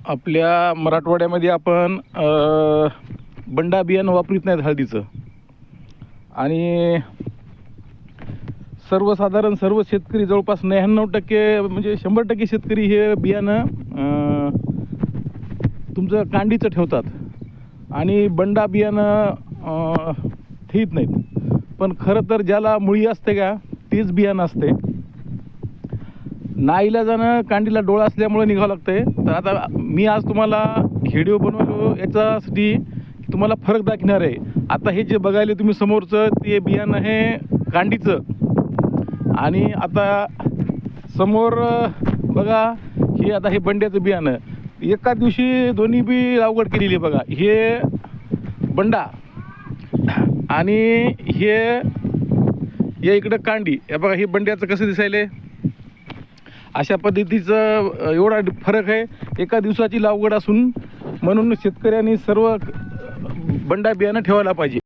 आपल्या मराठवाड्यामध्ये आपण बंडा बियाणं वापरीत नाहीत हळदीचं. आणि सर्वसाधारण सर्व शेतकरी जवळपास 99% म्हणजे 100% शेतकरी हे बियाणं तुमचं कांडीचं ठेवतात आणि बंडा बियाणं ठेवत नाहीत. पण खरं तर ज्याला मुळी असते का तीच बियाणं असते. नाईलाजानं कांडीला डोळा असल्यामुळे निघावं लागतंय. तर आता मी आज तुम्हाला व्हिडिओ बनवलो याच्यासाठी तुम्हाला फरक दाखवणार आहे. आता हे जे बघायला तुम्ही समोरचं ते बियाणं हे कांडीचं, आणि आता समोर बघा हे आता हे बंड्याचं बियाणं. एका दिवशी दोन्ही बी लागवड केलेली आहे बघा. हे बंडा आणि हे या इकडं कांडी. हे बघा हे बंड्याचं कसं दिसायले. अशा पद्धतीचं एवढा फरक आहे एका दिवसाची लागवड असून. म्हणून शेतकऱ्यांनी सर्व बंडा बियाणं ठेवायला पाहिजे.